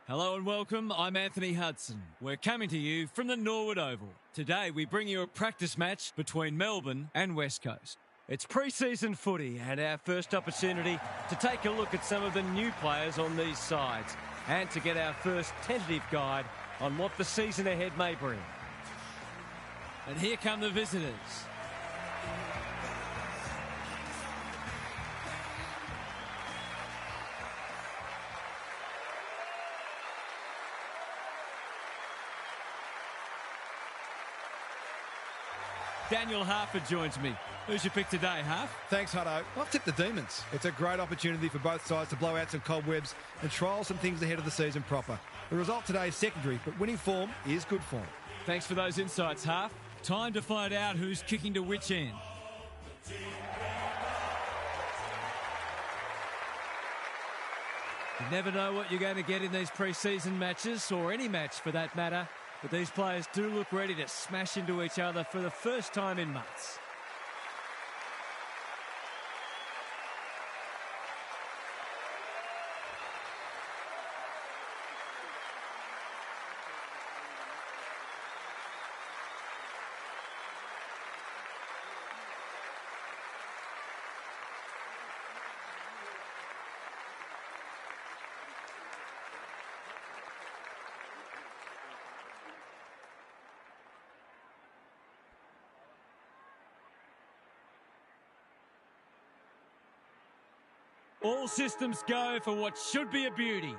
Hello and welcome, I'm Anthony Hudson. We're coming to you from the Norwood Oval. Today we bring you a practice match between Melbourne and West Coast. It's pre-season footy and our first opportunity to take a look at some of the new players on these sides and to get our first tentative guide on what the season ahead may bring. And here come the visitors. Daniel Harford joins me. Who's your pick today, Harf? Thanks, Hutto. I've tipped the Demons. It's a great opportunity for both sides to blow out some cobwebs and trial some things ahead of the season proper. The result today is secondary, but winning form is good form. Thanks for those insights, Harf. Time to find out who's kicking to which end. You never know what you're going to get in these pre-season matches, or any match for that matter. But these players do look ready to smash into each other for the first time in months. All systems go for what should be a beauty.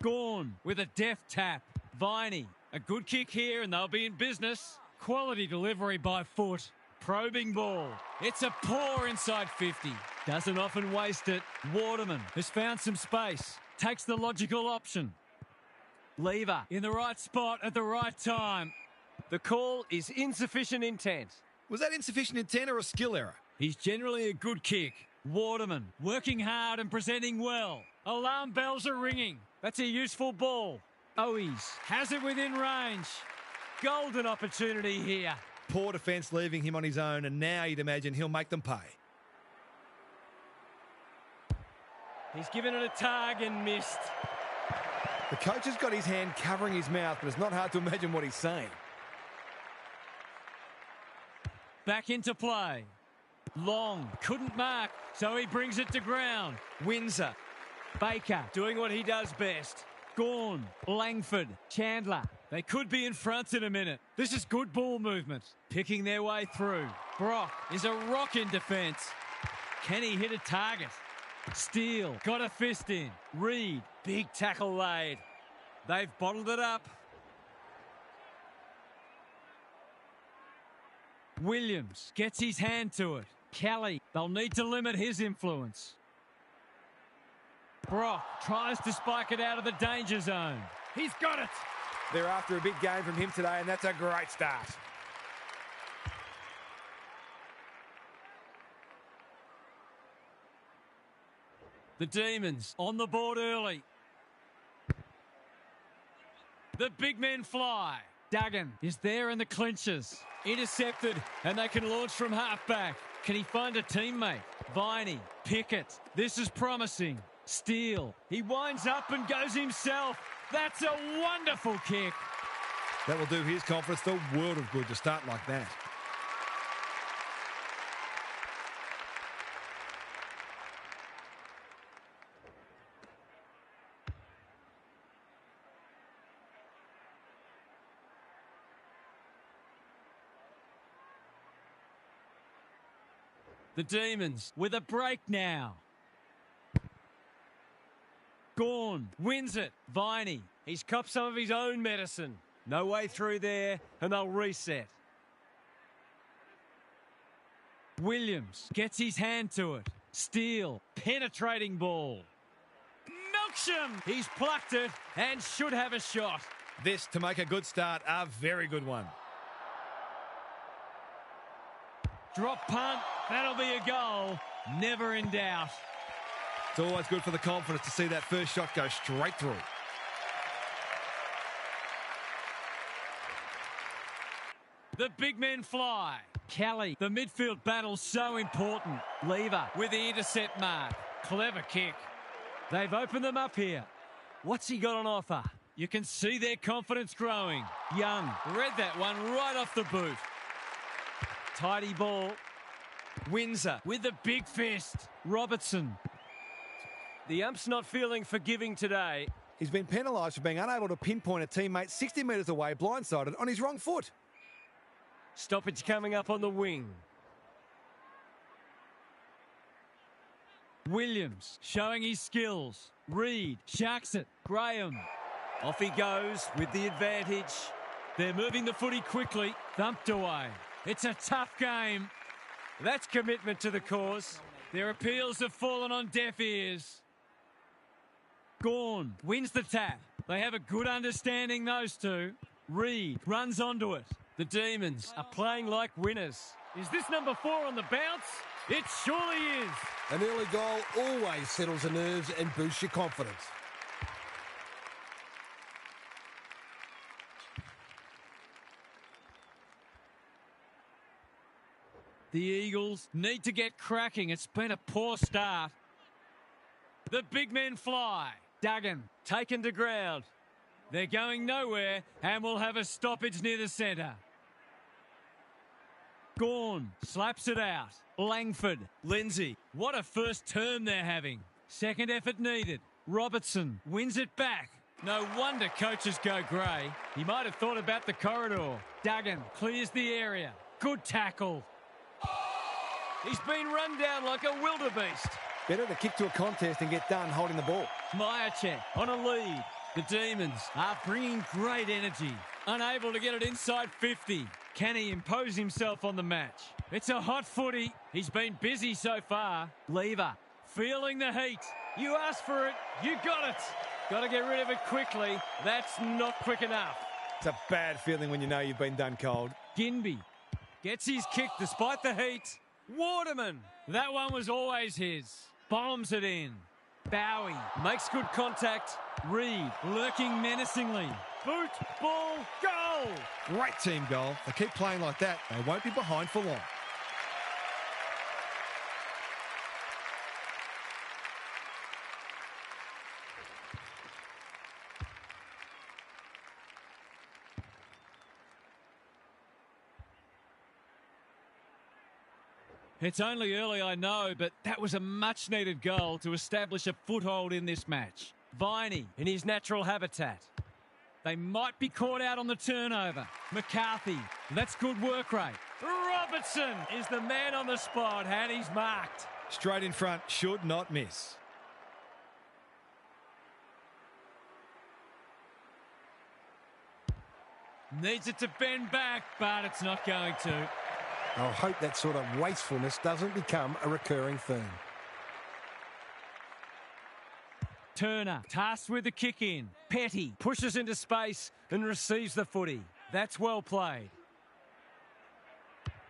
Gawn with a deft tap. Viney, a good kick here and they'll be in business. Quality delivery by foot. Probing ball. It's a poor inside 50. Doesn't often waste it. Waterman has found some space. Takes the logical option. Lever in the right spot at the right time. The call is insufficient intent. Was that insufficient intent or a skill error? He's generally a good kick. Waterman working hard and presenting well. Alarm bells are ringing. That's a useful ball. Owies has it within range. Golden opportunity here. Poor defence leaving him on his own, and now you'd imagine he'll make them pay. He's given it a tug and missed. The coach has got his hand covering his mouth, but it's not hard to imagine what he's saying. Back into play. Long, couldn't mark, so he brings it to ground. Windsor, Baker doing what he does best. Gawn, Langford, Chandler. They could be in front in a minute. This is good ball movement. Picking their way through. Brock is a rock in defence. Can he hit a target? Steele got a fist in. Reed, big tackle laid. They've bottled it up. Williams gets his hand to it. Kelly, they'll need to limit his influence. Brock tries to spike it out of the danger zone. He's got it. They're after a big game from him today, and that's a great start. The Demons on the board early. The big men fly. Duggan is there in the clinches. Intercepted, and they can launch from halfback. Can he find a teammate? Viney, Pickett. This is promising. Steele. He winds up and goes himself. That's a wonderful kick. That will do his confidence the world of good to start like that. The Demons with a break now. Gawn wins it. Viney, he's copped some of his own medicine. No way through there, and they'll reset. Williams gets his hand to it. Steele, penetrating ball. Milksham, he's plucked it and should have a shot. This, to make a good start, a very good one. Drop punt, that'll be a goal. Never in doubt. It's always good for the confidence to see that first shot go straight through. The big men fly. Kelly, the midfield battle so important. Lever with the intercept mark. Clever kick. They've opened them up here. What's he got on offer? You can see their confidence growing. Young read that one right off the boot. Tidy ball. Windsor with the big fist. Robertson. The ump's not feeling forgiving today. He's been penalised for being unable to pinpoint a teammate 60 metres away, blindsided, on his wrong foot. Stoppage coming up on the wing. Williams showing his skills. Reed sharks it. Graham. Off he goes with the advantage. They're moving the footy quickly. Thumped away. It's a tough game. That's commitment to the cause. Their appeals have fallen on deaf ears. Gawn wins the tap. They have a good understanding, those two. Reed runs onto it. The Demons are playing like winners. Is this number 4 on the bounce? It surely is. An early goal always settles the nerves and boosts your confidence. The Eagles need to get cracking. It's been a poor start. The big men fly. Duggan taken to ground. They're going nowhere and will have a stoppage near the centre. Gawn slaps it out. Langford. Lindsay. What a first term they're having. Second effort needed. Robertson wins it back. No wonder coaches go grey. He might have thought about the corridor. Duggan clears the area. Good tackle. He's been run down like a wildebeest. Better to kick to a contest and get done holding the ball. Myercheck on a lead. The Demons are bringing great energy. Unable to get it inside 50. Can he impose himself on the match? It's a hot footy. He's been busy so far. Lever feeling the heat. You asked for it. You got it. Got to get rid of it quickly. That's not quick enough. It's a bad feeling when you know you've been done cold. Ginby gets his kick despite the heat. Waterman. That one was always his. Bombs it in. Bowie makes good contact. Reed lurking menacingly. Boot, ball, goal! Great team goal. They keep playing like that, they won't be behind for long. It's only early, I know, but that was a much-needed goal to establish a foothold in this match. Viney in his natural habitat. They might be caught out on the turnover. McCarthy, that's good work rate. Robertson is the man on the spot, and he's marked. Straight in front, should not miss. Needs it to bend back, but it's not going to. I hope that sort of wastefulness doesn't become a recurring theme. Turner tasked with the kick in. Petty pushes into space and receives the footy. That's well played.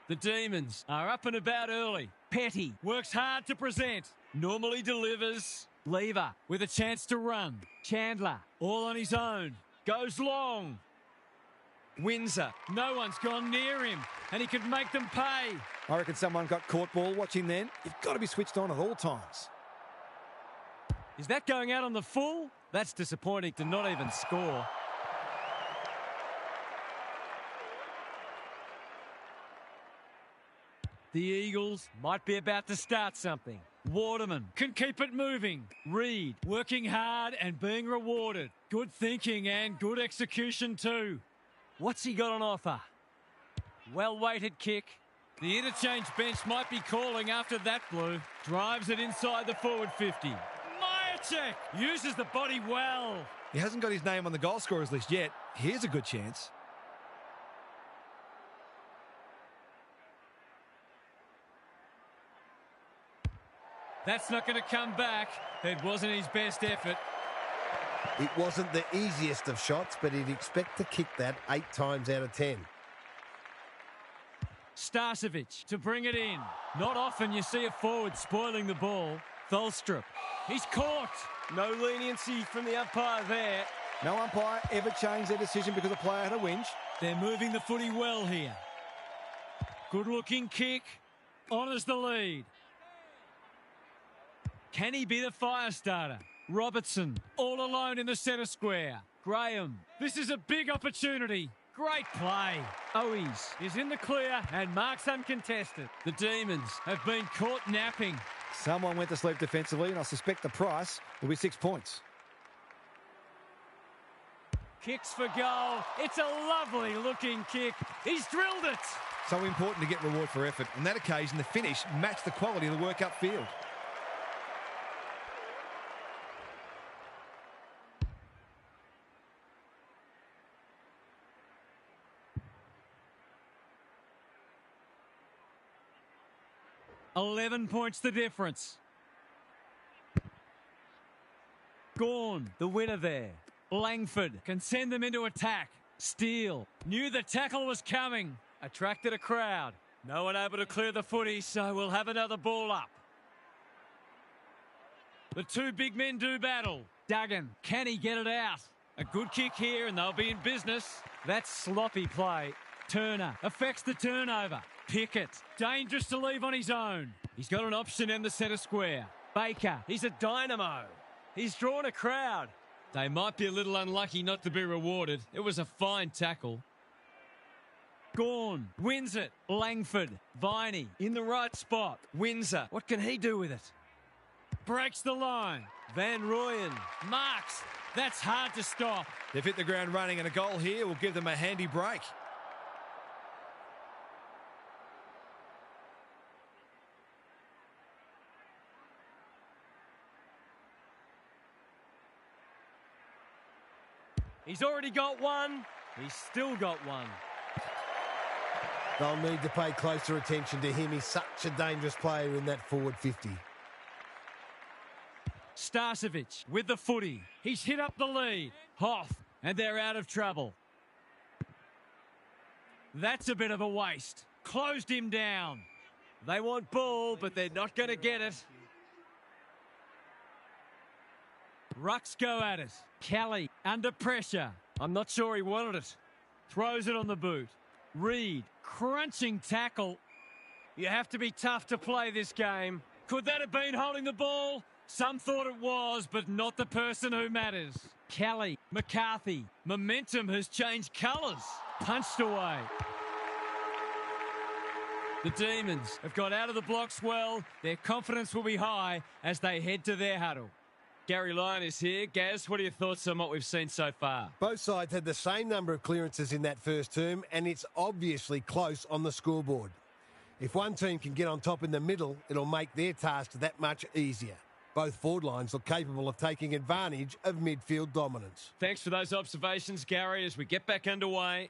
The Demons are up and about early. Petty works hard to present. Normally delivers. Lever with a chance to run. Chandler all on his own. Goes long. Windsor. No one's gone near him and he could make them pay. I reckon someone got caught ball watching then. You've got to be switched on at all times. Is that going out on the full? That's disappointing to not even score. The Eagles might be about to start something. Waterman can keep it moving. Reed working hard and being rewarded. Good thinking and good execution too. What's he got on offer? Well-weighted kick. The interchange bench might be calling after that blue. Drives it inside the forward 50. Myercheck uses the body well. He hasn't got his name on the goal scorers list yet. Here's a good chance. That's not going to come back. It wasn't his best effort. It wasn't the easiest of shots, but he'd expect to kick that 8 times out of 10. Starcevic to bring it in. Not often you see a forward spoiling the ball. Tholstrup. He's caught. No leniency from the umpire there. No umpire ever changed their decision because a player had a whinge. They're moving the footy well here. Good-looking kick. Honours the lead. Can he be the fire starter? Robertson, all alone in the centre square. Graham, this is a big opportunity. Great play. Owies is in the clear and marks uncontested. The Demons have been caught napping. Someone went to sleep defensively, and I suspect the price will be 6 points. Kicks for goal. It's a lovely looking kick. He's drilled it. So important to get reward for effort. On that occasion, the finish matched the quality of the work upfield. $11 points the difference. Gawn, the winner there. Langford can send them into attack. Steele knew the tackle was coming. Attracted a crowd. No one able to clear the footy, so we'll have another ball up. The two big men do battle. Duggan, can he get it out? A good kick here and they'll be in business. That's sloppy play. Turner affects the turnover. Pickett, dangerous to leave on his own. He's got an option in the centre square. Baker, he's a dynamo. He's drawn a crowd. They might be a little unlucky not to be rewarded. It was a fine tackle. Gawn wins it. Langford, Viney in the right spot. Windsor, what can he do with it? Breaks the line. Van Rooyen marks. That's hard to stop. They've hit the ground running, and a goal here will give them a handy break. He's already got one. He's still got one. They'll need to pay closer attention to him. He's such a dangerous player in that forward 50. Starcevic with the footy. He's hit up the lead. Hoff, and they're out of trouble. That's a bit of a waste. Closed him down. They want ball, but they're not going to get it. Rucks go at it. Kelly under pressure. I'm not sure he wanted it. Throws it on the boot. Reed, crunching tackle. You have to be tough to play this game. Could that have been holding the ball? Some thought it was, but not the person who matters. Kelly, McCarthy. Momentum has changed colours. Punched away. The Demons have got out of the blocks well. Their confidence will be high as they head to their huddle. Gary Lyon is here. Gaz, what are your thoughts on what we've seen so far? Both sides had the same number of clearances in that first term, and it's obviously close on the scoreboard. If one team can get on top in the middle, it'll make their task that much easier. Both forward lines look capable of taking advantage of midfield dominance. Thanks for those observations, Gary, as we get back underway.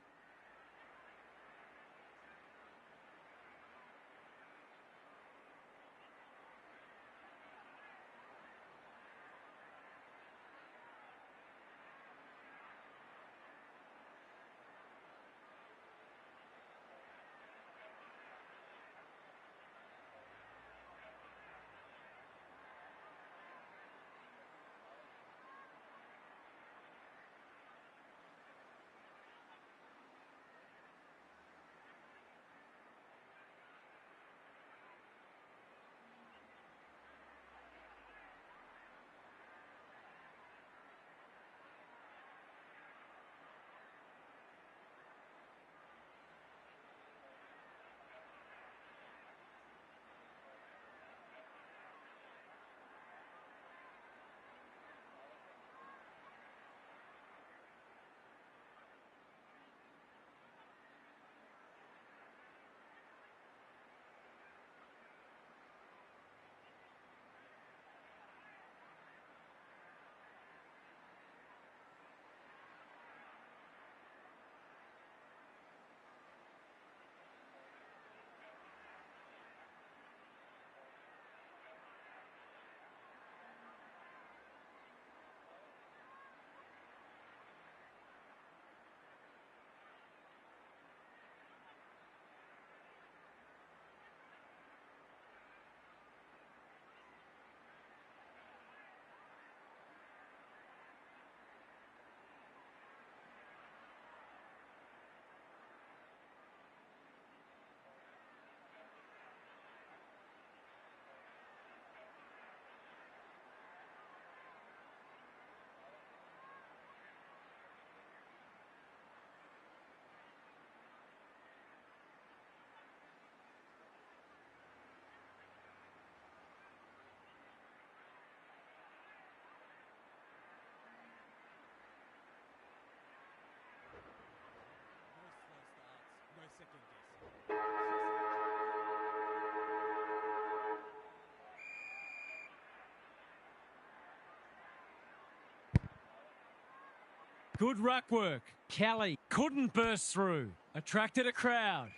Good ruck work. Kelly couldn't burst through. Attracted a crowd.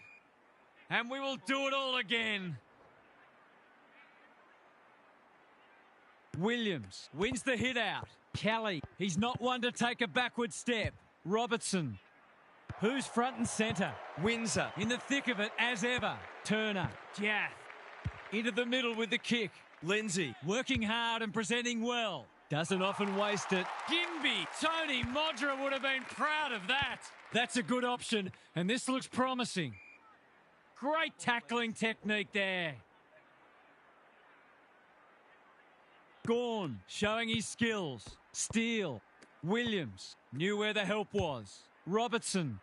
And we will do it all again. Williams wins the hit out. Kelly, he's not one to take a backward step. Robertson, who's front and centre? Windsor, in the thick of it as ever. Turner, Jath, into the middle with the kick. Lindsay, working hard and presenting well. Doesn't often waste it. Gimby, Tony Modra would have been proud of that. That's a good option, and this looks promising. Great tackling technique there. Gawn showing his skills. Steele. Williams knew where the help was. Robertson.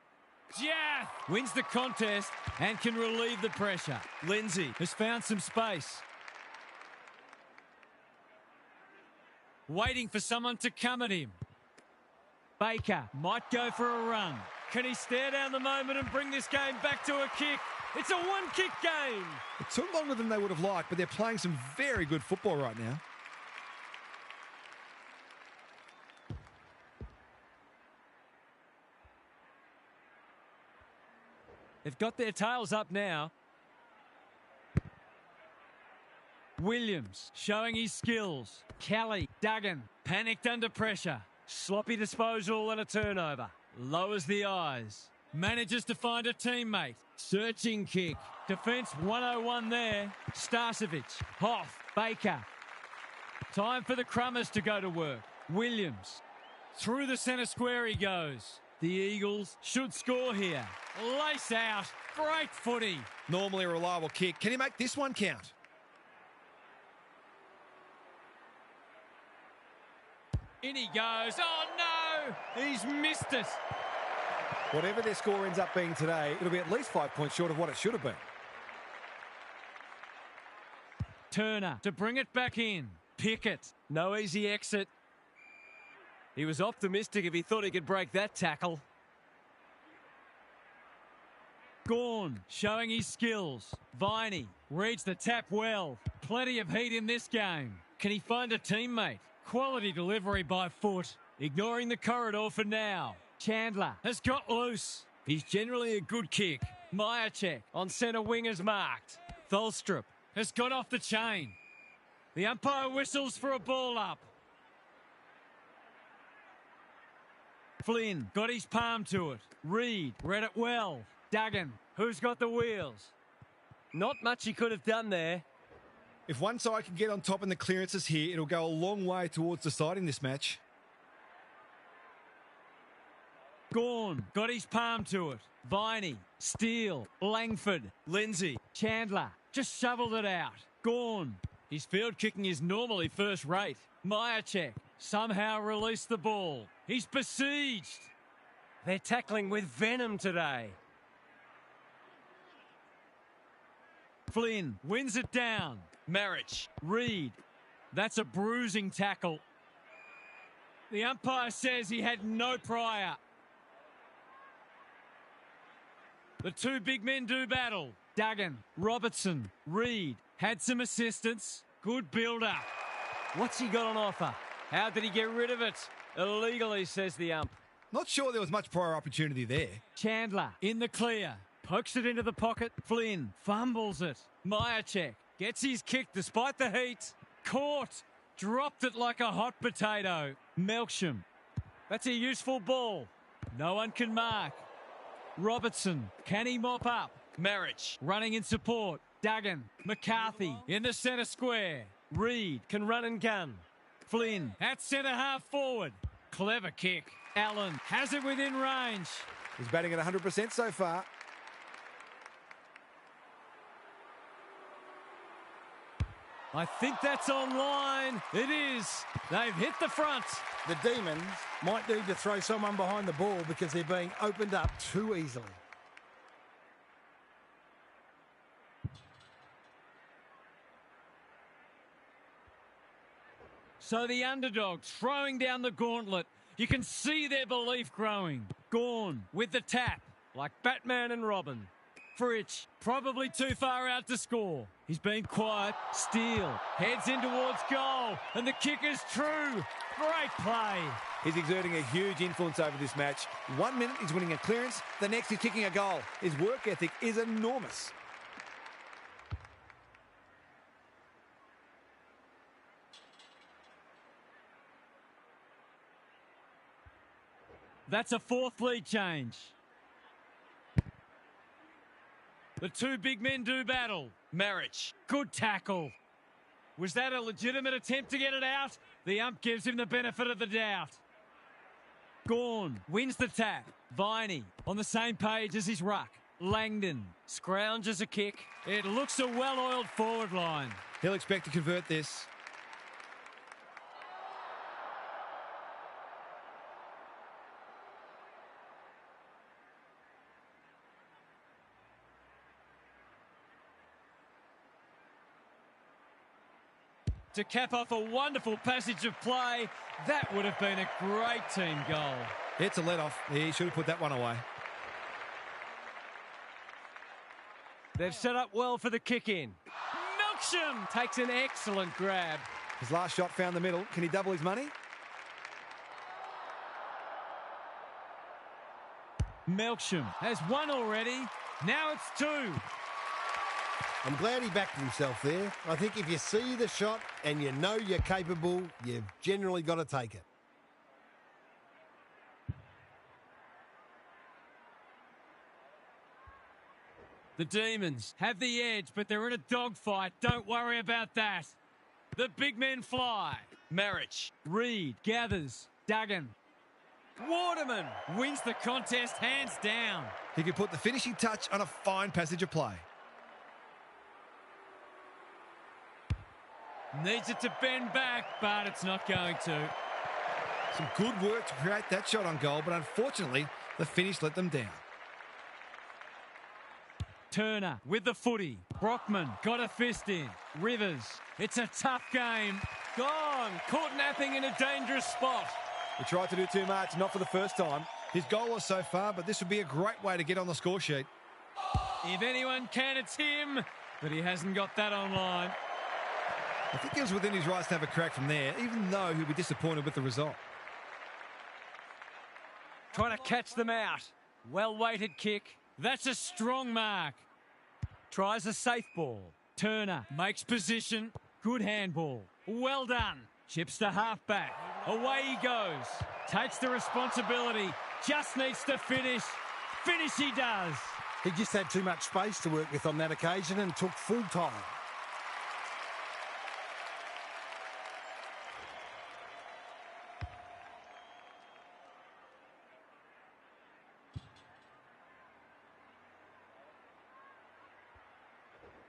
Jath wins the contest and can relieve the pressure. Lindsay has found some space. Waiting for someone to come at him. Baker might go for a run. Can he stare down the moment and bring this game back to a kick? It's a one-kick game. It took longer than they would have liked, but they're playing some very good football right now. They've got their tails up now. Williams showing his skills. Kelly, Duggan, panicked under pressure. Sloppy disposal and a turnover. Lowers the eyes. Manages to find a teammate. Searching kick. Defence 101 there. Starcevic, Hoff, Baker. Time for the Crummers to go to work. Williams. Through the centre square he goes. The Eagles should score here. Lace out. Great footy. Normally a reliable kick. Can he make this one count? In he goes. Oh, no! He's missed it. Whatever their score ends up being today, it'll be at least 5 points short of what it should have been. Turner to bring it back in. Pickett. No easy exit. He was optimistic if he thought he could break that tackle. Gawn showing his skills. Viney reads the tap well. Plenty of heat in this game. Can he find a teammate? Quality delivery by foot. Ignoring the corridor for now. Chandler has got loose. He's generally a good kick. Myercheck on centre wing is marked. Tholstrup has got off the chain. The umpire whistles for a ball up. Flynn got his palm to it. Reed read it well. Duggan, who's got the wheels? Not much he could have done there. If one side can get on top in the clearances here, it'll go a long way towards deciding this match. Gawn got his palm to it. Viney, Steele, Langford, Lindsay, Chandler just shoveled it out. Gawn, his field kicking is normally first rate. Myercheck somehow released the ball. He's besieged. They're tackling with venom today. Flynn wins it down. Marich, Reed. That's a bruising tackle. The umpire says he had no prior. The two big men do battle. Duggan, Robertson, Reed had some assistance. Good build-up. What's he got on offer? How did he get rid of it? Illegally, says the ump. Not sure there was much prior opportunity there. Chandler in the clear. Pokes it into the pocket. Flynn fumbles it. Myercheck gets his kick despite the heat. Caught. Dropped it like a hot potato. Melksham. That's a useful ball. No one can mark. Robertson. Can he mop up? Marich running in support. Duggan. McCarthy in the centre square. Reed can run and gun. Flynn at centre half forward. Clever kick. Allen has it within range. He's batting at 100% so far. I think that's online. It is. They've hit the front. The Demons might need to throw someone behind the ball because they're being opened up too easily. So the underdogs throwing down the gauntlet. You can see their belief growing. Gawn with the tap, like Batman and Robin. Fritsch, probably too far out to score. He's been quiet. Steele heads in towards goal, and the kick is true. Great play. He's exerting a huge influence over this match. 1 minute he's winning a clearance, the next he's kicking a goal. His work ethic is enormous. That's a fourth lead change. The two big men do battle. Marich, good tackle. Was that a legitimate attempt to get it out? The ump gives him the benefit of the doubt. Gawn wins the tap. Viney on the same page as his ruck. Langdon scrounges a kick. It looks a well-oiled forward line. He'll expect to convert this. To cap off a wonderful passage of play, that would have been a great team goal. It's a let-off. He should have put that one away. They've set up well for the kick-in. Milksham Takes an excellent grab. His last shot found the middle. Can he double his money? Milksham has one already. Now it's two. I'm glad he backed himself there. I think if you see the shot and you know you're capable, you've generally got to take it. The Demons have the edge, but they're in a dogfight. Don't worry about that. The big men fly. Marich, Reed gathers. Duggan. Waterman wins the contest hands down. He could put the finishing touch on a fine passage of play. Needs it to bend back, but it's not going to. Some good work to create that shot on goal, but unfortunately, the finish let them down. Turner with the footy. Brockman got a fist in. Rivers, it's a tough game. Gone, caught napping in a dangerous spot. He tried to do too much, not for the first time. His goal was so far, but this would be a great way to get on the score sheet. If anyone can, it's him, but he hasn't got that online. I think he was within his rights to have a crack from there, even though he'll be disappointed with the result. Trying to catch them out. Well-weighted kick. That's a strong mark. Tries a safe ball. Turner makes position. Good handball. Well done. Chips to halfback. Away he goes. Takes the responsibility. Just needs to finish. Finish he does. He just had too much space to work with on that occasion and took full time.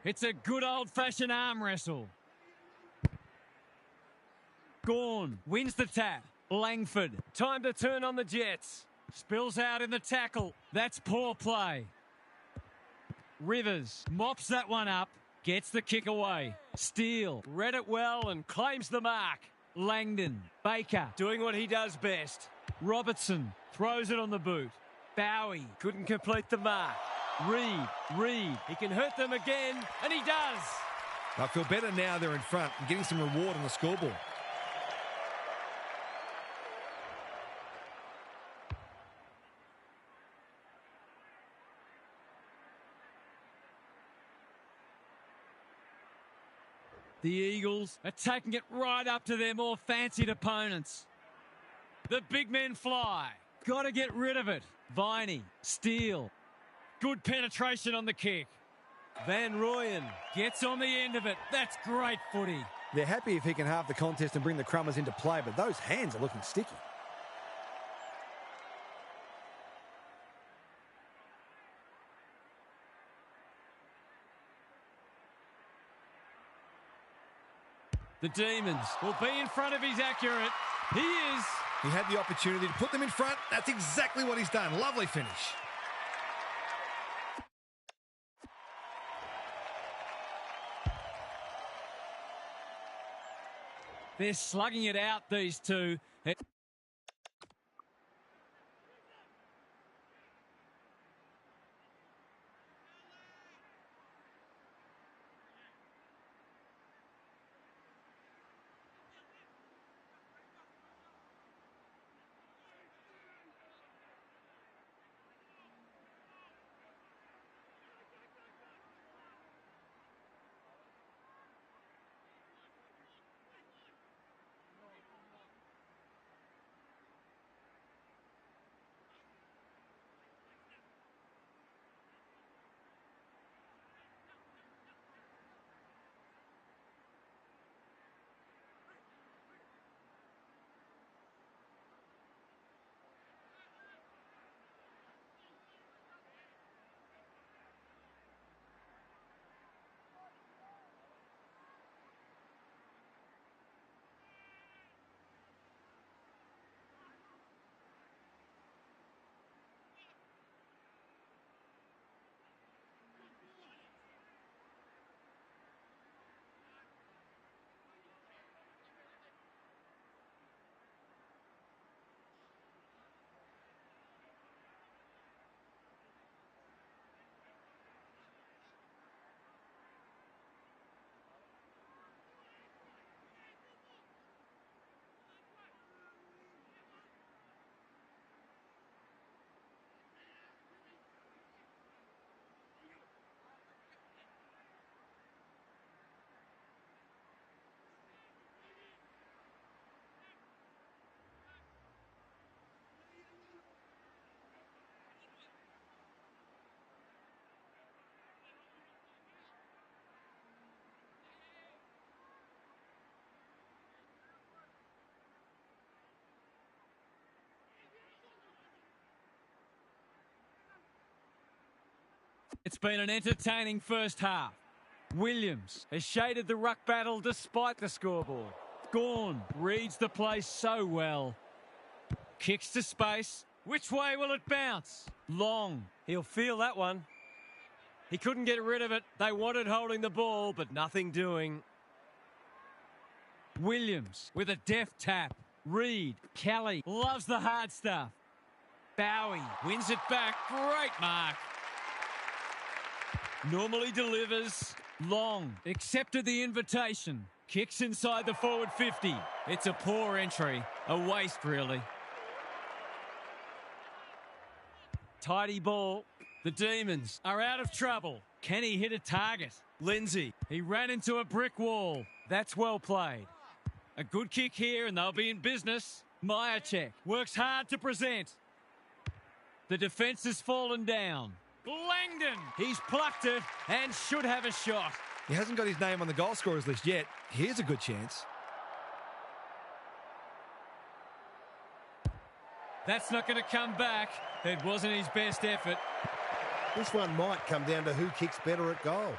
It's a good old-fashioned arm wrestle. Gawn wins the tap. Langford, Time to turn on the Jets. spills out in the tackle. That's poor play. Rivers mops that one up. Gets the kick away. Steele Read it well and claims the mark. Langdon. Baker doing what he does best. Robertson throws it on the boot. Bowie Couldn't complete the mark. Reed. He can hurt them again, and he does. I feel better now they're in front and getting some reward on the scoreboard. The Eagles are taking it right up to their more fancied opponents. The big men fly. Got to get rid of it. Viney, Steele. Good penetration on the kick. Van Rooyen. Gets on the end of it. That's great footy. They're happy if he can halve the contest and bring the Crummers into play, but those hands are looking sticky. The Demons will be in front of his accurate. He is. He had the opportunity to put them in front. That's exactly what he's done. Lovely finish. They're slugging it out, these two. It's been an entertaining first half. Williams has shaded the ruck battle despite the scoreboard. Gawn reads the play so well. Kicks to space. Which way will it bounce? Long. He'll feel that one. He couldn't get rid of it. They wanted holding the ball, but nothing doing. Williams with a deft tap. Reed. Kelly loves the hard stuff. Bowie wins it back. Great mark. Normally delivers. Long accepted the invitation. Kicks inside the forward 50. It's a poor entry. A waste, really. Tidy ball. The Demons are out of trouble. Can he hit a target? Lindsay. He ran into a brick wall. That's well played. A good kick here and they'll be in business. Myercheck works hard to present. The defence has fallen down. Langdon. He's plucked it and should have a shot. He hasn't got his name on the goal scorers list yet. Here's a good chance. That's not going to come back. It wasn't his best effort. This one might come down to who kicks better at goal.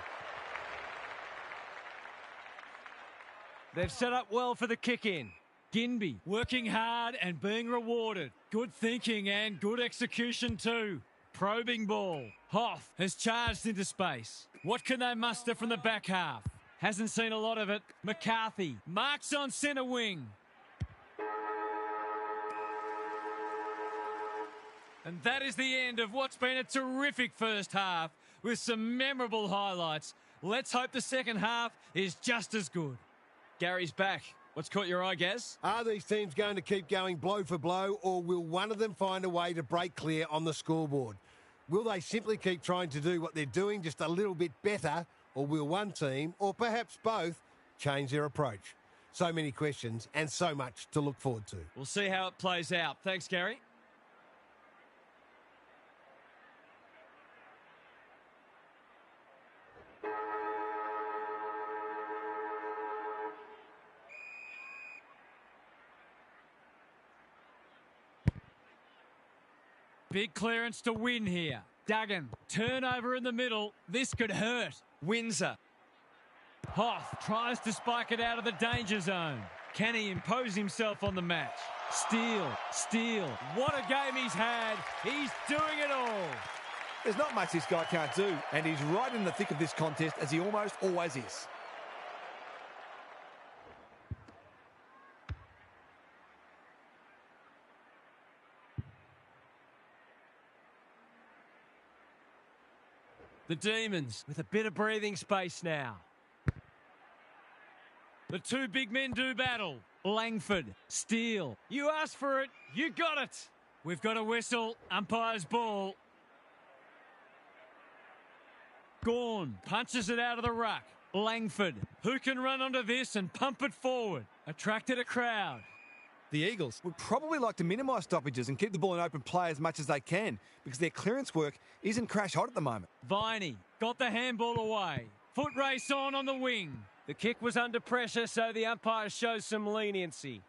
They've set up well for the kick-in. Ginby working hard and being rewarded. Good thinking and good execution too. Probing ball. Hoff has charged into space. What can they muster from the back half? Hasn't seen a lot of it. McCarthy marks on centre wing. And that is the end of what's been a terrific first half with some memorable highlights. Let's hope the second half is just as good. Gary's back. What's caught your eye, Gaz? Are these teams going to keep going blow for blow, or will one of them find a way to break clear on the scoreboard? Will they simply keep trying to do what they're doing just a little bit better, or will one team, or perhaps both, change their approach? So many questions and so much to look forward to. We'll see how it plays out. Thanks, Gary. Big clearance to win here. Duggan, turnover in the middle. This could hurt. Windsor. Hoff tries to spike it out of the danger zone. Can he impose himself on the match? Steele. What a game he's had. He's doing it all. There's not much this guy can't do, and he's right in the thick of this contest, as he almost always is. The Demons With a bit of breathing space now. The two big men do battle. Langford, Steele. You asked for it, you got it. We've got a whistle, umpire's ball. Gawn punches it out of the ruck. Langford, who can run onto this and pump it forward? Attracted a crowd. The Eagles Would probably like to minimise stoppages and keep the ball in open play as much as they can, because their clearance work isn't crash hot at the moment. Viney got the handball away. Foot race on the wing. The kick was under pressure, so the umpire shows some leniency.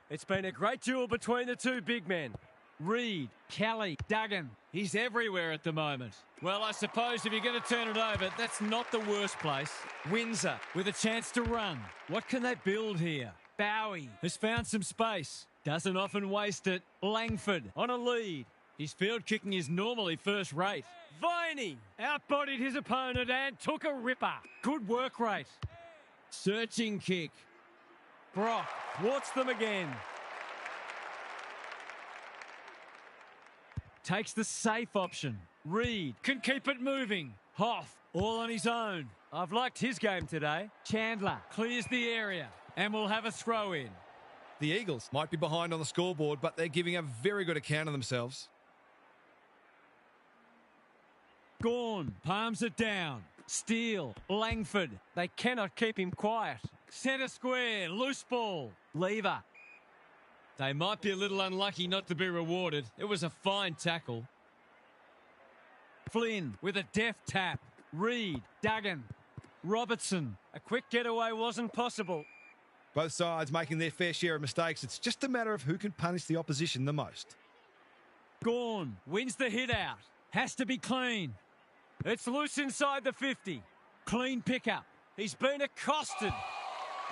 It's been a great duel between the two big men. Reed, Kelly, Duggan. He's everywhere at the moment. Well, I suppose if you're going to turn it over, that's not the worst place. Windsor with a chance to run. What can they build here? Bowie has found some space. Doesn't often waste it. Langford on a lead. His field kicking is normally first rate. Viney outbodied his opponent and took a ripper. Good work rate. Searching kick. Brock thwarts them again. Takes the safe option. Reed can keep it moving. Hoff all on his own. I've liked his game today. Chandler clears the area and will have a throw in. The Eagles might be behind on the scoreboard, but they're giving a very good account of themselves. Gawn palms it down. Steele, Langford. They cannot keep him quiet. Centre square, loose ball. Lever. They might be a little unlucky not to be rewarded. It was a fine tackle. Flynn with a deft tap. Reed, Duggan, Robertson. A quick getaway wasn't possible. Both sides making their fair share of mistakes. It's just a matter of who can punish the opposition the most. Gorn wins the hit out. Has to be clean. It's loose inside the 50. Clean pickup. He's been accosted.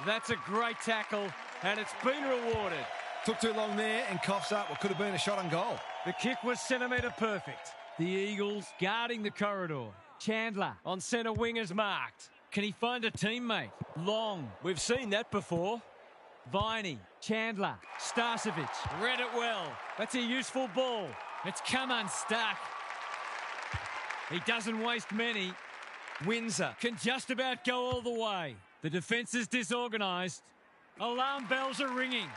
That's a great tackle, and it's been rewarded. Took too long there and coughs up what could have been a shot on goal. The kick was centimetre perfect. The Eagles guarding the corridor. Chandler On centre wing is marked. Can he find a teammate? Long. We've seen that before. Viney. Chandler. Starcevic. Read it well. That's a useful ball. It's come unstuck. He doesn't waste many. Windsor can just about go all the way. The defence is disorganised. Alarm bells are ringing.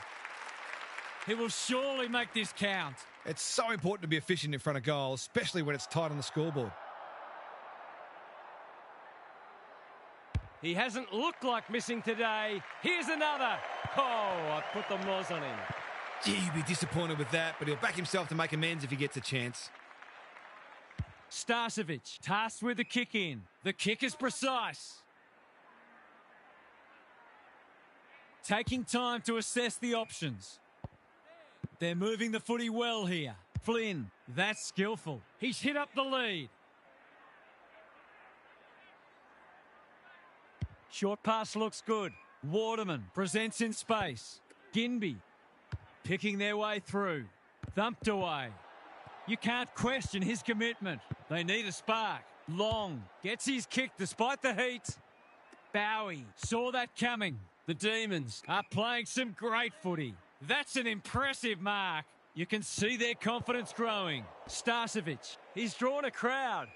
He will surely make this count. It's so important to be efficient in front of goal, especially when it's tight on the scoreboard. He hasn't looked like missing today. Here's another. Oh, I put the moz on him. Gee, he'd be disappointed with that, but he'll back himself to make amends if he gets a chance. Starcevic tasked with the kick in. The kick is precise. Taking time to assess the options. They're moving the footy well here. Flynn, that's skillful. He's hit up the lead. Short pass looks good. Waterman presents in space. Ginby picking their way through. Thumped away. You can't question his commitment. They need a spark. Long gets his kick despite the heat. Bowie saw that coming. The Demons are playing some great footy. That's an impressive mark. You can see their confidence growing. Starcevic, He's drawn a crowd.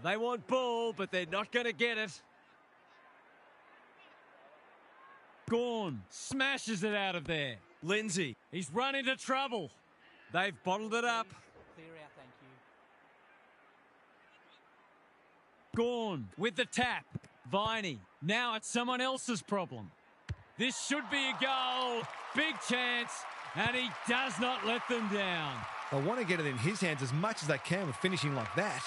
They want ball, but they're not going to get it. Gorn smashes it out of there. Lindsay, He's run into trouble. they've bottled it up. Clear out, thank you. Gorn with the tap. Viney, now it's someone else's problem. This should be a goal. Big chance, and he does not let them down. They want to get it in his hands as much as they can with finishing like that.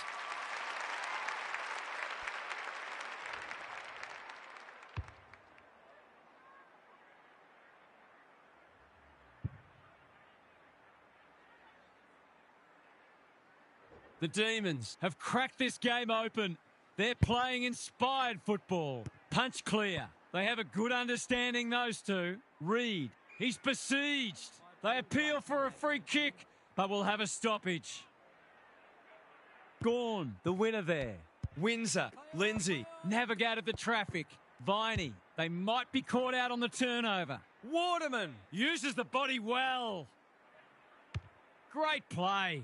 The Demons have cracked this game open. They're playing inspired football. Punch clear. They have a good understanding, those two. Reed, he's besieged. They appeal for a free kick, but will have a stoppage. Gorn, the winner there. Windsor, Lindsay, navigated the traffic. Viney, they might be caught out on the turnover. Waterman uses the body well. Great play.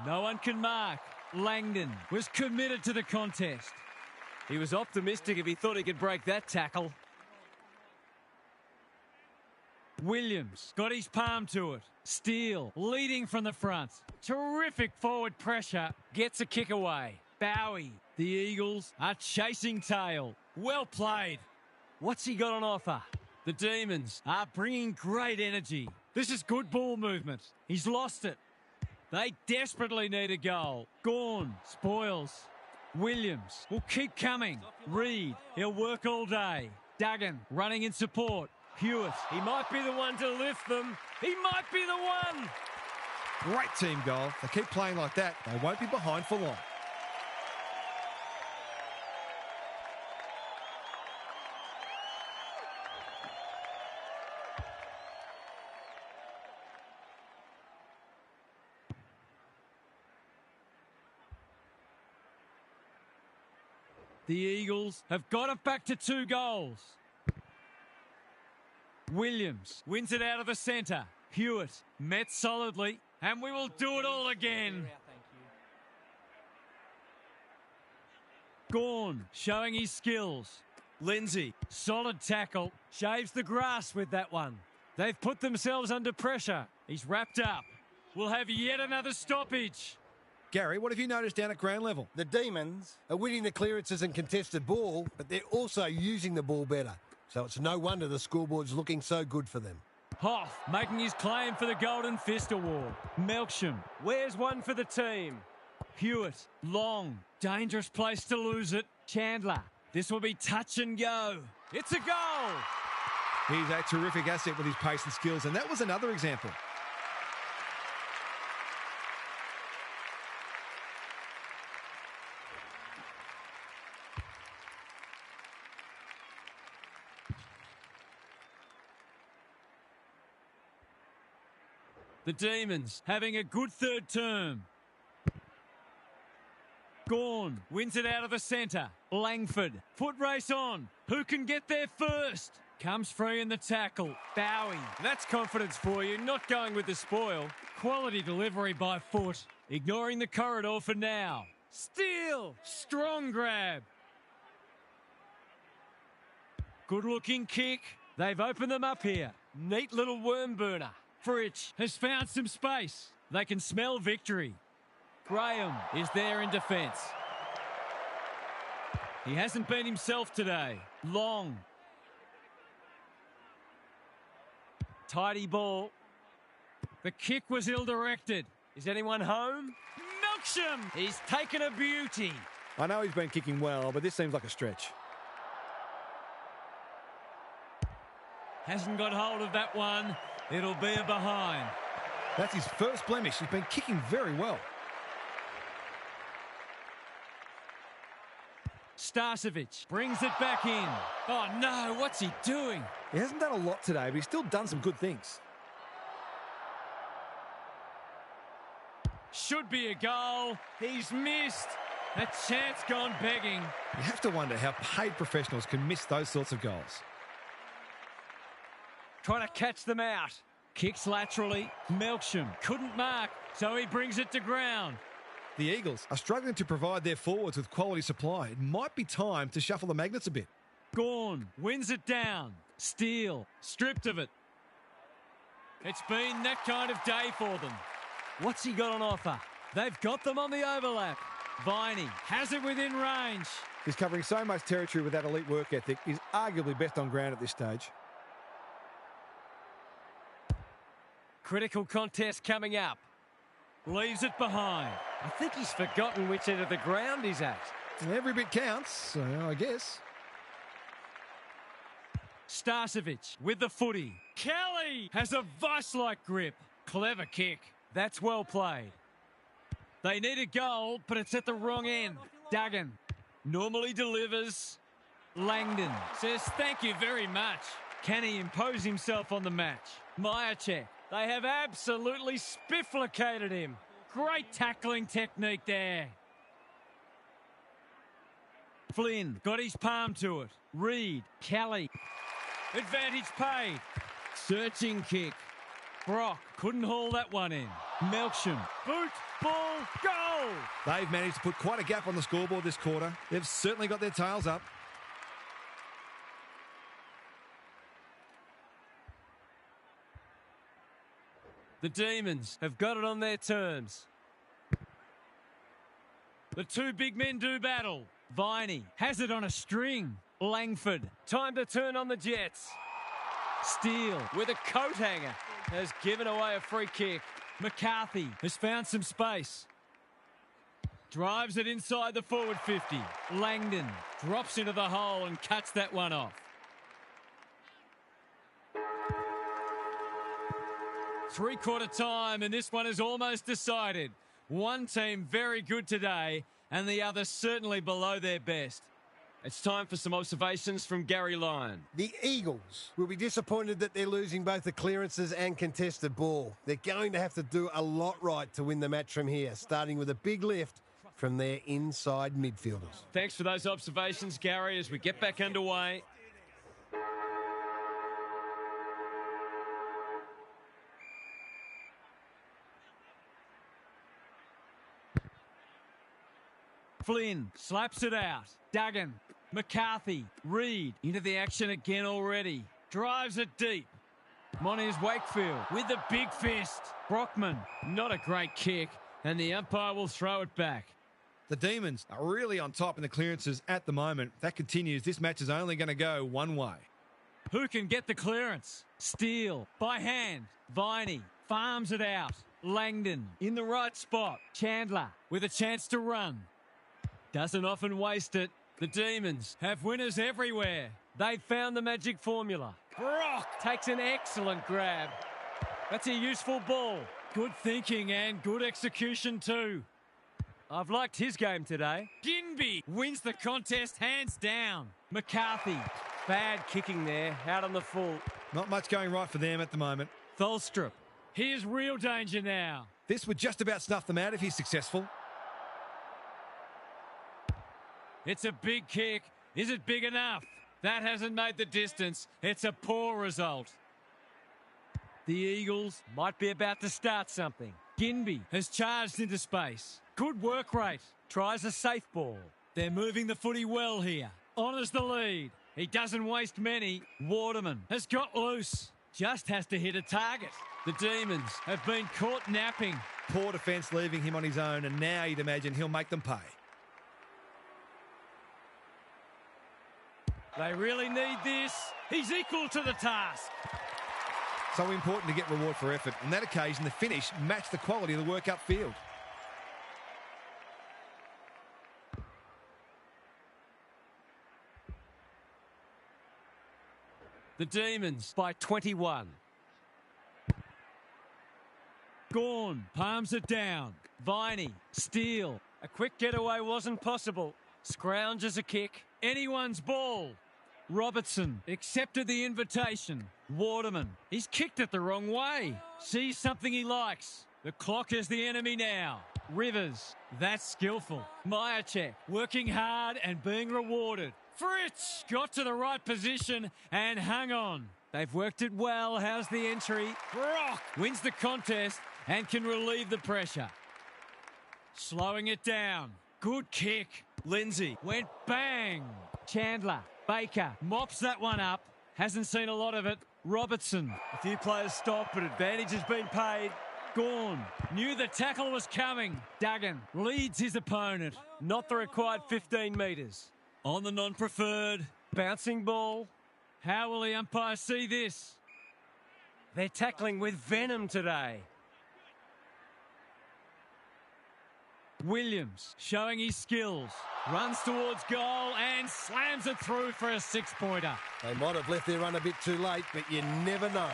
No one can mark. Langdon was committed to the contest. He was optimistic if he thought he could break that tackle. Williams got his palm to it. Steele leading from the front. Terrific forward pressure. Gets a kick away. Bowie. The Eagles are chasing tail. Well played. What's he got on offer? The Demons are bringing great energy. This is good ball movement. He's lost it. They desperately need a goal. Gorn spoils. Williams will keep coming. Reed, he'll work all day. Duggan running in support. Hewitt, He might be the one to lift them. He might be the one. Great team goal. They keep playing like that, they won't be behind for long. the Eagles have got it back to 2 goals. Williams wins it out of the centre. Hewitt met solidly, and we will do it all again. Gorn showing his skills. Lindsay, solid tackle, shaves the grass with that one. They've put themselves under pressure. He's wrapped up. We'll have yet another stoppage. Gary, what have you noticed down at ground level? The Demons are winning the clearances and contested ball, but they're also using the ball better. So it's no wonder the scoreboard's looking so good for them. Hoff making his claim for the Golden Fist Award. Melksham, Where's one for the team? Hewitt, long, dangerous place to lose it. Chandler, this will be touch and go. It's a goal. He's a terrific asset with his pace and skills, and that was another example. The Demons having a good third term. Gawn wins it out of the centre. Langford, foot race on. Who can get there first? Comes free in the tackle. Bowie. That's confidence for you, not going with the spoil. Quality delivery by foot. Ignoring the corridor for now. Steal. Strong grab. Good looking kick. They've opened them up here. Neat little worm burner. Fritsch has found some space. They can smell victory. Graham is there in defence. He hasn't been himself today. Long. Tidy ball. The kick was ill-directed. Is anyone home? Melksham! He's taken a beauty. I know he's been kicking well, but this seems like a stretch. Hasn't got hold of that one. It'll be a behind. That's his first blemish. He's been kicking very well. Starcevic brings it back in. Oh no, what's he doing? He hasn't done a lot today, but he's still done some good things. Should be a goal. He's missed. A chance gone begging. You have to wonder how paid professionals can miss those sorts of goals. Trying to catch them out. Kicks laterally. Melksham couldn't mark, so he brings it to ground. The Eagles are struggling to provide their forwards with quality supply. It might be time to shuffle the magnets a bit. Gawn wins it down. Steele stripped of it. It's been that kind of day for them. What's he got on offer? They've got them on the overlap. Viney has it within range. He's covering so much territory with that elite work ethic. He's arguably best on ground at this stage. Critical contest coming up. Leaves it behind. I think he's forgotten which end of the ground he's at. Every bit counts, I guess. Starcevic with the footy. Kelly has a vice-like grip. Clever kick. That's well played. They need a goal, but it's at the wrong end. Duggan normally delivers. Langdon says thank you very much. Can he impose himself on the match? Myercheck. They have absolutely spifflicated him. Great tackling technique there. Flynn got his palm to it. Reed, Kelly. Advantage paid. Searching kick. Brock couldn't haul that one in. Melksham. Boot, ball, goal! They've managed to put quite a gap on the scoreboard this quarter. They've certainly got their tails up. The Demons have got it on their terms. The two big men do battle. Viney has it on a string. Langford. Time to turn on the Jets. Steele With a coat hanger has given away a free kick. McCarthy has found some space. Drives it inside the forward 50. Langdon drops into the hole and cuts that one off. Three-quarter time, and this one is almost decided. One team very good today, and the other certainly below their best. It's time for some observations from Gary Lyon. The Eagles will be disappointed that they're losing both the clearances and contested ball. They're going to have to do a lot right to win the match from here, starting with a big lift from their inside midfielders. Thanks for those observations, Gary, as we get back underway. Flynn slaps it out. Duggan, McCarthy, Reed into the action again already. Drives it deep. Mona's Wakefield with the big fist. Brockman, not a great kick, and the umpire will throw it back. The Demons are really on top in the clearances at the moment. If that continues, this match is only going to go one way. Who can get the clearance? Steele by hand. Viney farms it out. Langdon in the right spot. Chandler with a chance to run. Doesn't often waste it. The Demons have winners everywhere. They've found the magic formula. Brock Takes an excellent grab. That's a useful ball. good thinking and good execution too. I've liked his game today. Ginby wins the contest hands down. McCarthy. Bad kicking there, out on the full. Not much going right for them at the moment. Tholstrup Here's real danger now. This would just about snuff them out if he's successful. It's a big kick. Is it big enough? That hasn't made the distance. It's a poor result. The Eagles might be about to start something. Ginby has charged into space. Good work rate. Tries a safe ball. They're moving the footy well here. Honours the lead. He doesn't waste many. Waterman has got loose. Just has to hit a target. The Demons have been caught napping. Poor defence leaving him on his own, and now you'd imagine he'll make them pay. They really need this. He's equal to the task. So important to get reward for effort. On that occasion, the finish matched the quality of the work upfield. The Demons by 21. Gawn palms it down. Viney, steal. A quick getaway wasn't possible. Scrounges a kick. Anyone's ball. Robertson accepted the invitation. Waterman, he's kicked it the wrong way. Sees something he likes. The clock is the enemy now. Rivers, that's skillful. Myercheck, working hard and being rewarded. Fritz got to the right position and hung on. They've worked it well. How's the entry? Brock wins the contest and can relieve the pressure. Slowing it down. Good kick. Lindsay went bang. Chandler, Baker mops that one up. Hasn't seen a lot of it. Robertson. A few players stop, but advantage has been paid. Gawn knew the tackle was coming. Duggan leads his opponent. Not the required 15 metres. On the non-preferred. Bouncing ball. How will the umpire see this? They're tackling with venom today. Williams showing his skills. Runs towards goal and slams it through for a 6-pointer. They might have left their run a bit too late, but you never know.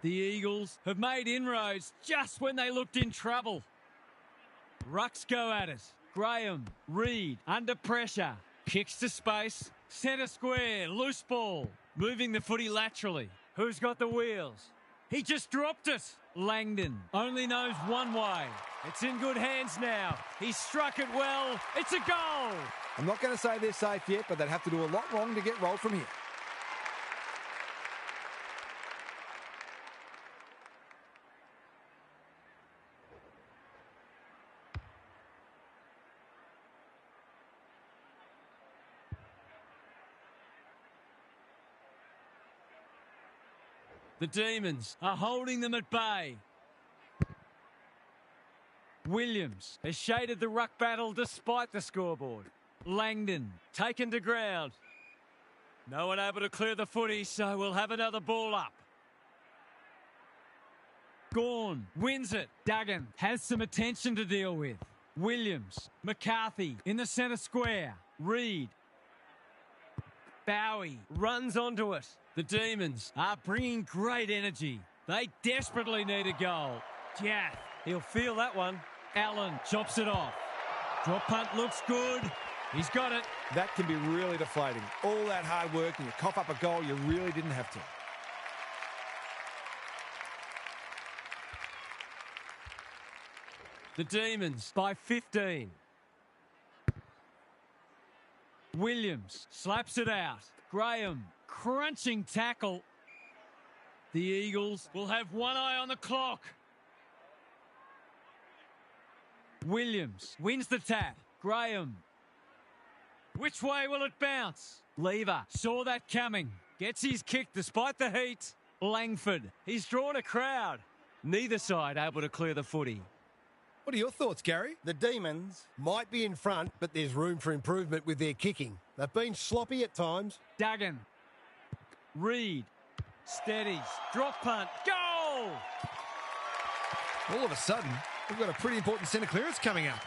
The Eagles have made inroads just when they looked in trouble. Rucks go at it. Graham, Reed, under pressure. Kicks to space. Centre square, loose ball. Moving the footy laterally. Who's got the wheels? He just dropped it. Langdon only knows one way. It's in good hands now. He struck it well. It's a goal. I'm not going to say they're safe yet, but they'd have to do a lot wrong to get rolled from here. The Demons are holding them at bay. Williams has shaded the ruck battle despite the scoreboard. Langdon taken to ground. No one able to clear the footy, so we'll have another ball up. Gawn wins it. Duggan has some attention to deal with. Williams, McCarthy in the centre square. Reed. Bowie runs onto it. The Demons are bringing great energy. They desperately need a goal. Jath, He'll feel that one. Allen chops it off. Drop punt looks good. He's got it. That can be really deflating. All that hard work and you cough up a goal you really didn't have to. The Demons by 15. Williams slaps it out. Graham, crunching tackle. The Eagles will have one eye on the clock. Williams wins the tap. Graham. Which way will it bounce? Lever saw that coming. Gets his kick despite the heat. Langford, he's drawn a crowd. Neither side able to clear the footy. What are your thoughts, Gary? The Demons might be in front, but there's room for improvement with their kicking. They've been sloppy at times. Duggan. Reed. Steadies. Drop punt. Goal! All of a sudden, we've got a pretty important centre clearance coming up.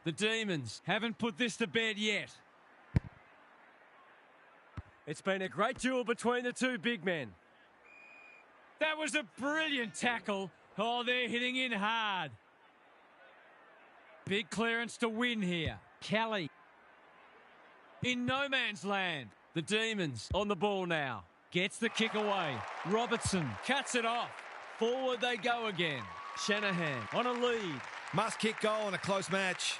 The Demons haven't put this to bed yet. It's been a great duel between the two big men. That was a brilliant tackle. Oh, they're hitting in hard. Big clearance to win here. Kelly. In no man's land. The Demons on the ball now. Gets the kick away. Robertson cuts it off. Forward they go again. Shanahan on a lead. Must kick goal in a close match.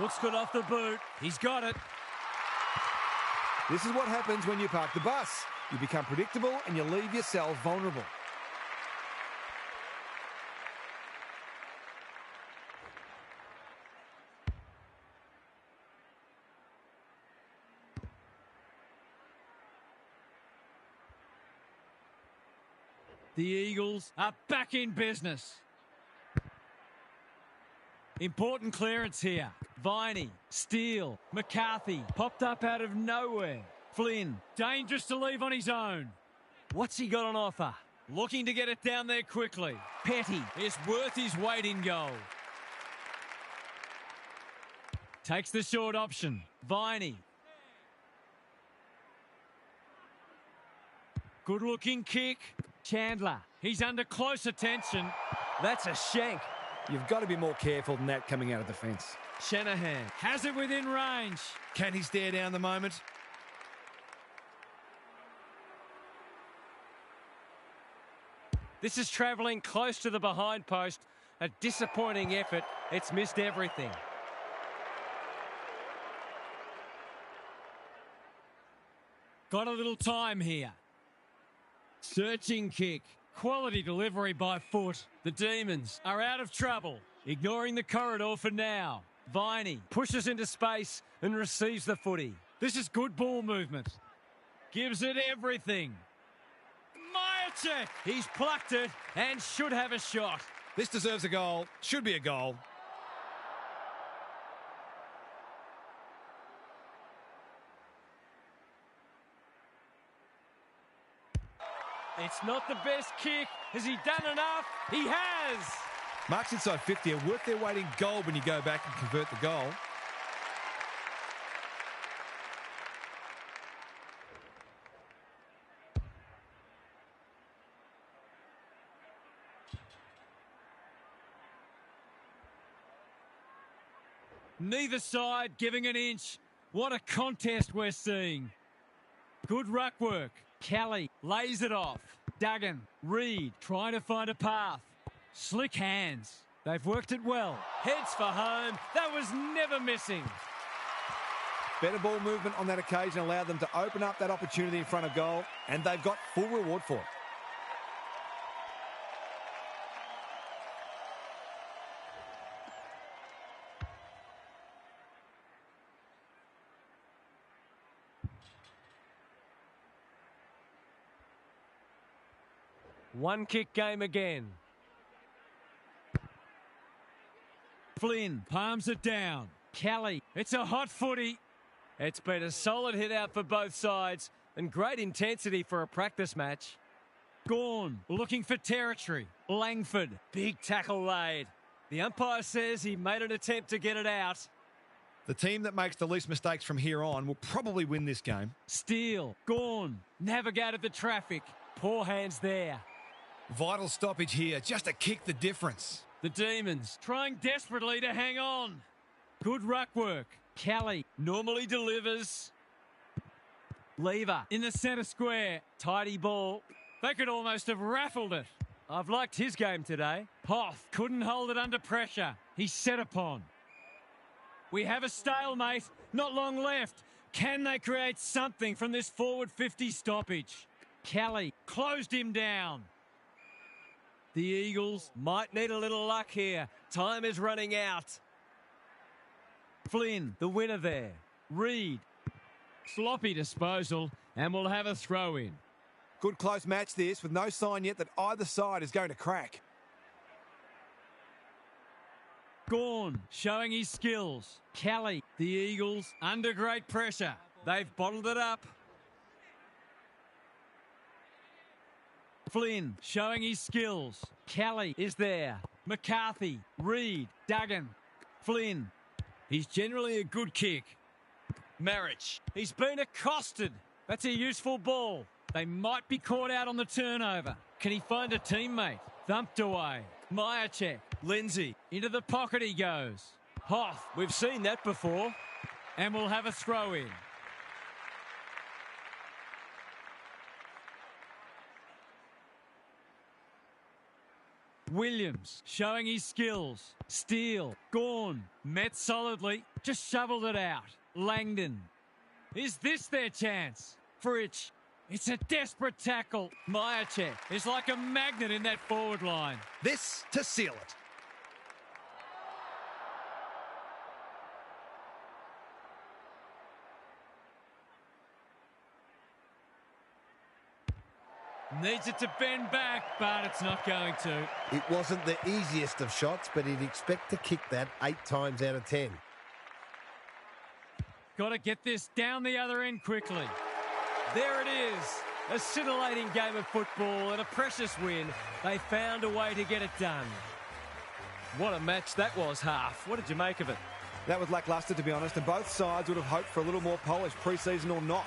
Looks good off the boot. He's got it. This is what happens when you park the bus. You become predictable and you leave yourself vulnerable. The Eagles are back in business. Important clearance here. Viney, Steele, McCarthy, popped up out of nowhere. Flynn, dangerous to leave on his own. What's he got on offer? Looking to get it down there quickly. Petty is worth his weight in gold. Takes the short option. Viney. Good looking kick. Chandler, he's under close attention. That's a shank. You've got to be more careful than that coming out of defence. Shanahan has it within range. Can he stare down the moment? This is travelling close to the behind post. A disappointing effort. It's missed everything. Got a little time here. Searching kick. Quality delivery by foot. The Demons are out of trouble. Ignoring the corridor for now. Viney pushes into space and receives the footy. This is good ball movement. Gives it everything. Majacek! He's plucked it and should have a shot. This deserves a goal. Should be a goal. It's not the best kick. Has he done enough? He has! Marks inside 50 are worth their weight in gold when you go back and convert the goal. Neither side giving an inch. What a contest we're seeing. Good ruck work. Kelly lays it off. Duggan, Reed trying to find a path. Slick hands. They've worked it well. Heads for home. That was never missing. Better ball movement on that occasion allowed them to open up that opportunity in front of goal, and they've got full reward for it. One kick game again. Flynn palms it down. Kelly, it's a hot footy. It's been a solid hit out for both sides and great intensity for a practice match. Gorn looking for territory. Langford, big tackle laid. The umpire says he made an attempt to get it out. The team that makes the least mistakes from here on will probably win this game. Steele, Gorn, navigated the traffic. Poor hands there. Vital stoppage here, just to kick the difference. The Demons trying desperately to hang on. Good ruck work. Kelly normally delivers. Lever in the centre square. Tidy ball. They could almost have raffled it. I've liked his game today. Hoff couldn't hold it under pressure. He's set upon. We have a stalemate. Not long left. Can they create something from this forward 50 stoppage? Kelly closed him down. The Eagles might need a little luck here. Time is running out. Flynn, the winner there. Reed. Sloppy disposal, and we'll have a throw in. Good close match this, with no sign yet that either side is going to crack. Gorn showing his skills. Kelly, the Eagles under great pressure. They've bottled it up. Flynn showing his skills. Kelly is there. McCarthy, Reed, Duggan. Flynn. He's generally a good kick. Marich. He's been accosted. That's a useful ball. They might be caught out on the turnover. Can he find a teammate? Thumped away. Myercheck. Lindsay. Into the pocket he goes. Hoff. We've seen that before. And we'll have a throw in. Williams showing his skills. Steele. Gawn. Met solidly. Just shoveled it out. Langdon. Is this their chance? Fritsch. It's a desperate tackle. Myercheck is like a magnet in that forward line. This to seal it. Needs it to bend back, but it's not going to. It wasn't the easiest of shots, but he'd expect to kick that 8 times out of 10. Got to get this down the other end quickly. There it is. A scintillating game of football and a precious win. They found a way to get it done. What a match that was, Half. What did you make of it? That was lacklustre, to be honest, and both sides would have hoped for a little more polish, pre-season or not.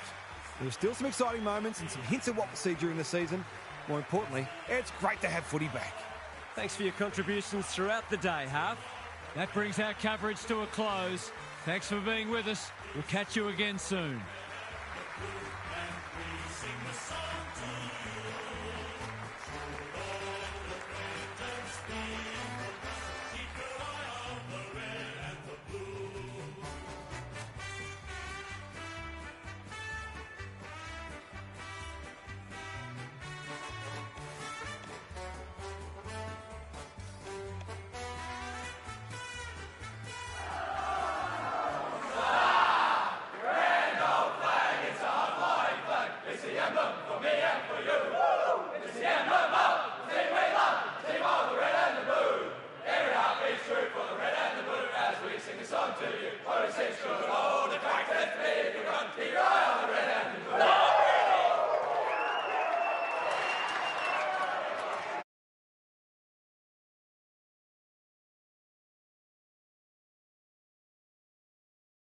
There were still some exciting moments and some hints of what we'll see during the season. More importantly, it's great to have footy back. Thanks for your contributions throughout the day, Half. That brings our coverage to a close. Thanks for being with us. We'll catch you again soon. Sing a song to you, 46 good old.